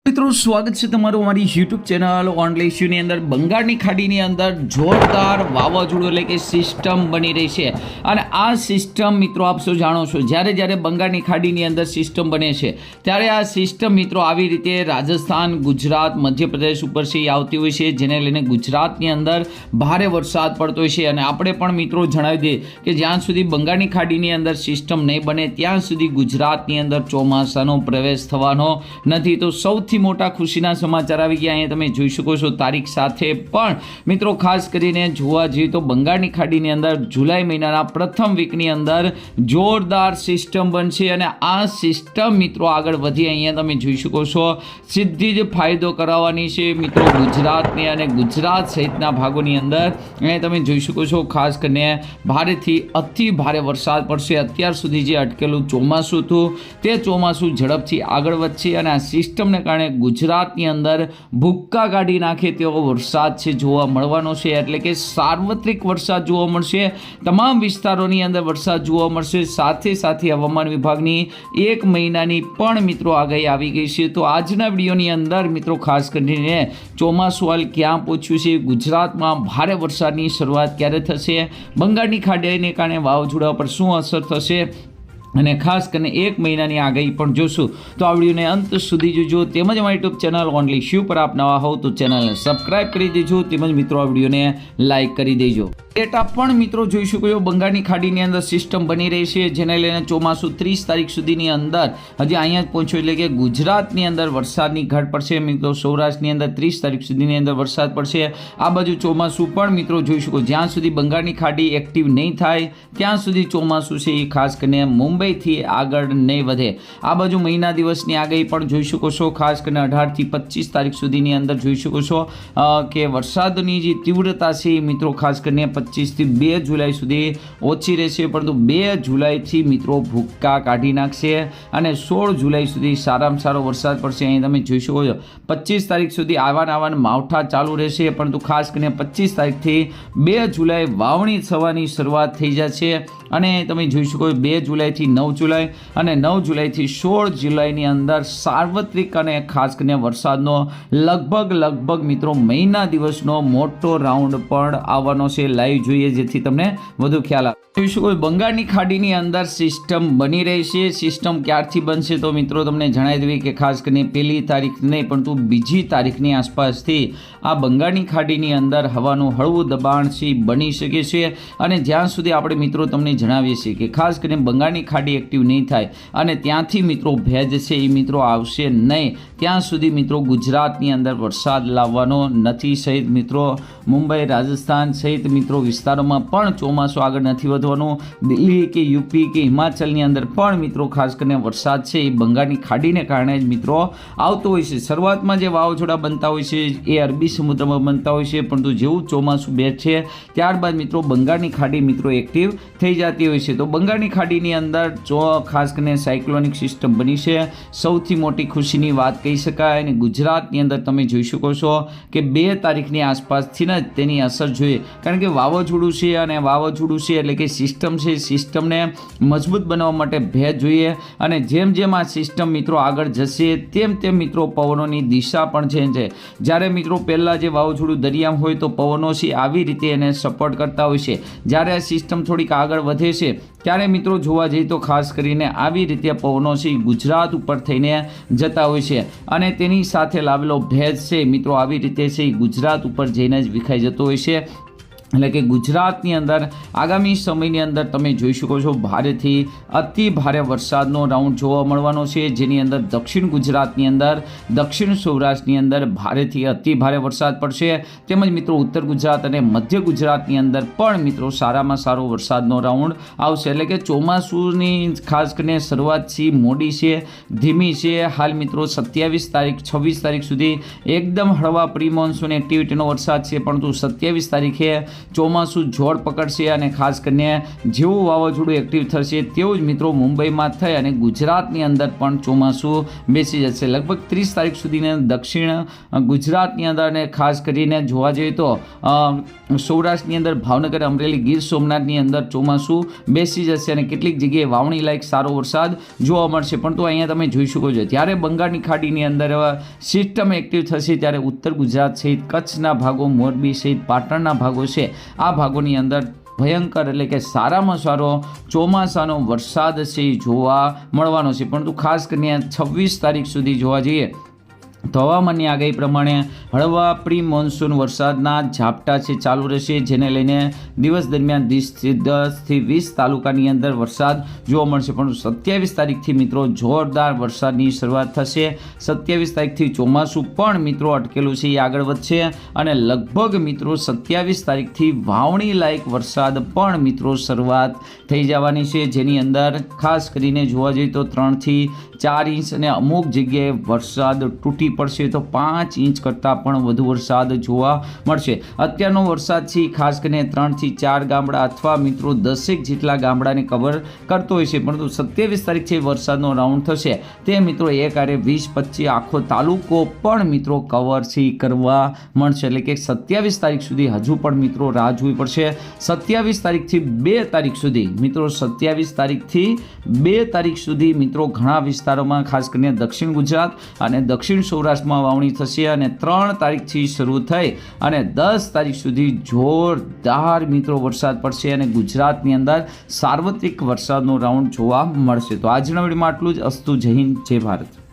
મિત્રો સ્વાગત છે તમારું અમારી યુટ્યુબ ચેનલ ઓનલી ઇશ્યુની અંદર બંગાળની ખાડીની અંદર જોરદાર વાવાઝોડું એટલે કે સિસ્ટમ બની રહી છે અને આ સિસ્ટમ મિત્રો આપ સૌ જાણો છો જ્યારે બંગાળની ખાડીની અંદર સિસ્ટમ બને છે ત્યારે આ સિસ્ટમ મિત્રો આવી રીતે રાજસ્થાન ગુજરાત મધ્યપ્રદેશ ઉપર છે આવતી હોય છે, જેને લઈને ગુજરાતની અંદર ભારે વરસાદ પડતો હોય છે અને આપણે પણ મિત્રો જણાવી દઈએ કે જ્યાં સુધી બંગાળની ખાડીની અંદર સિસ્ટમ નહીં બને ત્યાં સુધી ગુજરાતની અંદર ચોમાસાનો પ્રવેશ થવાનો નથી। તો સૌથી મોટા ખુશીના સમાચાર આવી ગયા। અહીંયા તમે જોઈ શકો છો તારીખ સાથે પણ મિત્રો ખાસ કરીને જોવા જઈએ તો બંગાળની ખાડીની અંદર જુલાઈ મહિનાના પ્રથમ વીકની અંદર જોરદાર સિસ્ટમ બનશે અને આ સિસ્ટમ મિત્રો આગળ વધી અહીંયા તમે જોઈ શકો છો સીધી જ ફાયદો કરાવવાની છે મિત્રો ગુજરાતને અને ગુજરાત સહિતના ભાગોની અંદર। અહીંયા તમે જોઈ શકો છો ખાસ કરીને ભારેથી અતિ ભારે વરસાદ પડશે। અત્યાર સુધી જે અટકેલું ચોમાસું હતું તે ચોમાસું ઝડપથી આગળ વધશે અને આ સિસ્ટમને કારણે ગુજરાતની અંદર ભૂક્કા કાઢી નાખે તેવો વરસાદ છે જોવા મળવાનો છે, એટલે કે સાર્વત્રિક વરસાદ જોવા મળશે, તમામ વિસ્તારોની અંદર વરસાદ જોવા મળશે। સાથે સાથે હવામાન વિભાગની એક મહિનાની પણ મિત્રો આગાહી આવી ગઈ છે। તો આજના વિડીયોની અંદર મિત્રો ખાસ કરીને ચોમાસું હાલ ક્યાં પહોંચ્યું છે, ગુજરાતમાં ભારે વરસાદની શરૂઆત ક્યારે થશે, બંગાળની ખાડીને કારણે વાવાઝોડા પર શું અસર થશે અને ખાસ કરીને એક મહિનાની આગાહી પણ જોશું। તો આ વિડીયોને અંત સુધી જોજો, તેમજ અમારી યુટ્યુબ ચેનલ ઓનલી ઇશ્યુ પર આપ નવા હોવ તો ચેનલને સબસ્ક્રાઇબ કરી દેજો, તેમજ મિત્રો આ વિડીયોને લાઇક કરી દેજો। ડેટા પણ મિત્રો જોઈ શકો છો બંગાળની ખાડીની અંદર સિસ્ટમ બની રહી છે, જેને લઈને ચોમાસું 30 તારીખ સુધીની અંદર હજી અહીંયા જ પહોંચ્યું, એટલે કે ગુજરાતની અંદર વરસાદની ઘટ પડશે મિત્રો, સૌરાષ્ટ્રની અંદર 30 તારીખ સુધીની અંદર વરસાદ પડશે। આ બાજુ ચોમાસું પણ મિત્રો જોઈ શકો, જ્યાં સુધી બંગાળની ખાડી એક્ટિવ નહીં થાય ત્યાં સુધી ચોમાસું છે એ ખાસ કરીને મુંબઈથી આગળ નહીં વધે। આ બાજુ મહિના દિવસની આગાહી પણ જોઈ શકો છો, ખાસ કરીને 18 થી 25 તારીખ સુધીની અંદર જોઈ શકો છો કે વરસાદની જે તીવ્રતા છે એ મિત્રો ખાસ કરીને 25 થી 2 જુલાઈ સુધી ઓછી રહેશે, પરંતુ 2 જુલાઈથી મિત્રો ભૂક્કા કાઢી નાખશે અને 16 જુલાઈ સુધી સારામાં સારો વરસાદ પડશે। અહીં તમે જોઈ શકો છો 25 તારીખ સુધી આવાન માવઠા ચાલુ રહેશે, પરંતુ ખાસ કરીને 25 તારીખથી 2 જુલાઈ વાવણી થવાની શરૂઆત થઈ જશે અને તમે જોઈ શકો 2 જુલાઈથી 9 જુલાઈ અને 9 જુલાઈથી 16 જુલાઈની અંદર સાર્વત્રિક અને ખાસ કરીને વરસાદનો લગભગ મિત્રો મહિના દિવસનો મોટો રાઉન્ડ પણ આવવાનો છે। લાઈવ જોઈએ જેથી તમને વધુ ખ્યાલ આવે। જોઈ શકો બંગાળની ખાડીની અંદર સિસ્ટમ બની રહી છે। સિસ્ટમ ક્યારથી બનશે તો મિત્રો તમને જણાવી દેવી કે ખાસ કરીને 1લી તારીખ નહીં પરંતુ 2જી તારીખની આસપાસથી આ બંગાળની ખાડીની અંદર હવાનું હળવું દબાણ છે બની શકે છે અને જ્યાં સુધી આપણે મિત્રો તમને જણાવીએ છીએ કે ખાસ કરીને બંગાળની ખાડી એક્ટિવ નહીં થાય અને ત્યાંથી મિત્રો ભેજ છે એ મિત્રો આવશે નહીં ત્યાં સુધી મિત્રો ગુજરાતની અંદર વરસાદ લાવવાનો નથી, સહિત મિત્રો મુંબઈ રાજસ્થાન સહિત મિત્રો વિસ્તારોમાં પણ ચોમાસું આગળ નથી વધવાનું। દિલ્હી કે યુપી કે હિમાચલની અંદર પણ મિત્રો ખાસ કરીને વરસાદ છે એ બંગાળની ખાડીને કારણે જ મિત્રો આવતો હોય છે। શરૂઆતમાં જે વાવાઝોડા બનતા હોય છે એ અરબી સમુદ્રમાં બનતા હોય છે, પરંતુ જેવું ચોમાસું બેસે ત્યારબાદ મિત્રો બંગાળની ખાડી મિત્રો એક્ટિવ થઈ જતી હોય છે। તો બંગાળની ખાડીની અંદર ખાસ કરીને સાયક્લોનિક સિસ્ટમ બની છે, સૌથી મોટી ખુશીની વાત કહી શકાય। અને ગુજરાતની અંદર તમે જોઈ શકો છો કે 2 તારીખની આસપાસથી જ તેની અસર જોઈએ, કારણ કે વાવાઝોડું છે અને વાવાઝોડું છે એટલે કે સિસ્ટમ છે, સિસ્ટમને મજબૂત બનાવવા માટે ભેજ જોઈએ અને જેમ આ સિસ્ટમ મિત્રો આગળ જશે તેમ મિત્રો પવનોની દિશા પણ ચેન્જ છે। જ્યારે મિત્રો પહેલાં જે વાવાઝોડું દરિયામાં હોય તો પવનો છે આવી રીતે એને સપોર્ટ કરતા હોય છે, જ્યારે આ સિસ્ટમ થોડીક આગળ વધે છે ત્યારે મિત્રો જોવા જઈએ તો ખાસ કરીને આવી રીતે પવનો છે ગુજરાત ઉપર થઈને જતા હોય છે અને તેની સાથે લાવેલો ભેજ છે મિત્રો આવી રીતે છે ગુજરાત ઉપર જઈને જ વિખાઈ જતો હોય છે। એટલે કે ગુજરાતની અંદર આગામી સમયની અંદર તમે જોઈ શકો છો ભારેથી અતિ ભારે વરસાદનો રાઉન્ડ જોવા મળવાનો છે, જેની અંદર દક્ષિણ ગુજરાતની અંદર દક્ષિણ સૌરાષ્ટ્રની અંદર ભારેથી અતિ ભારે વરસાદ પડશે, તેમજ મિત્રો ઉત્તર ગુજરાત અને મધ્ય ગુજરાતની અંદર પણ મિત્રો સારામાં સારો વરસાદનો રાઉન્ડ આવશે। એટલે કે ચોમાસુની ખાસ કરીને શરૂઆત છે મોડી છે, ધીમી છે। હાલ મિત્રો 27 તારીખ 26 તારીખ સુધી એકદમ હળવા પ્રી મોન્સૂન એક્ટિવિટીનો વરસાદ છે, પરંતુ 27 તારીખે ચોમાસું જોર પકડશે અને ખાસ કરીને જેવું વાવાઝોડું એક્ટિવ થશે તેવું જ મિત્રો મુંબઈમાં થઈ અને ગુજરાતની અંદર પણ ચોમાસું બેસી જશે. લગભગ 30 તારીખ સુધીને દક્ષિણ ગુજરાતની અંદર અને ખાસ કરીને જોવા જઈએ તો સૌરાષ્ટ્રની અંદર ભાવનગર, અમરેલી, ગીર સોમનાથની અંદર ચોમાસું બેસી જશે અને કેટલીક જગ્યાએ વાવણી લાયક સારો વરસાદ જોવા મળશે. પણ તો અહીંયા તમે જોઈ શકો છો જ્યારે બંગાળની ખાડીની અંદર સિસ્ટમ એક્ટિવ થશે ત્યારે ઉત્તર ગુજરાત સહિત કચ્છના ભાગો, મોરબી સહિત પાટણના ભાગો છે, આ ભાગોની અંદર ભયંકર એટલે કે સારામાં સારો ચોમાસાનો વરસાદ છે જોવા મળવાનો છે. પરંતુ ખાસ કરીને 26 તારીખ સુધી જોવા જઈએ તો હવામાનની આગાહી પ્રમાણે હળવા પ્રી મોન્સૂન વરસાદના ઝાપટા છે ચાલુ રહેશે, જેને લઈને દિવસ દરમિયાન 10 થી 20 તાલુકાની અંદર વરસાદ જોવા મળશે. પણ 27 તારીખથી મિત્રો જોરદાર વરસાદની શરૂઆત થશે. 27 તારીખથી ચોમાસું પણ મિત્રો અટકેલું છે એ આગળ વધશે અને લગભગ મિત્રો 27 તારીખથી વાવણી લાયક વરસાદ પણ મિત્રો શરૂઆત થઈ જવાની છે, જેની અંદર ખાસ કરીને જોવા જઈએ તો 3 થી 4 ઇંચ અને અમુક જગ્યાએ વરસાદ તૂટી પડશે તો 5 ઇંચ કરતાં પણ વધુ વરસાદ જોવા મળશે. અત્યારનો વરસાદ છે ખાસ કરીને 3 થી 4 ગામડા અથવા મિત્રો 10 જેટલા ગામડાને કવર કરતો હોય છે. પરંતુ 27 તારીખથી વરસાદનો રાઉન્ડ થશે તે મિત્રો એક આરે 20-25 આખો તાલુકો પણ મિત્રો કવર છે કરવા મળશે. એટલે કે 27 તારીખ સુધી હજુ પણ મિત્રો રાહ જોવી પડશે. 27 તારીખથી 2 તારીખ સુધી મિત્રો 27 તારીખથી 2 તારીખ સુધી મિત્રો ઘણા વિસ્તારોમાં ખાસ કરીને દક્ષિણ ગુજરાત અને દક્ષિણ સૌરાષ્ટ્રમાં વાવણી થશે અને 3 તારીખથી શરૂ થઈ અને 10 તારીખ સુધી જોરદાર મિત્રો વરસાદ પડશે અને ગુજરાતની અંદર સાર્વત્રિક વરસાદનો રાઉન્ડ જોવા મળશે. તો આજના વિડીયોમાં આટલું જ. અસ્તુ. જય હિન્દ, જય ભારત.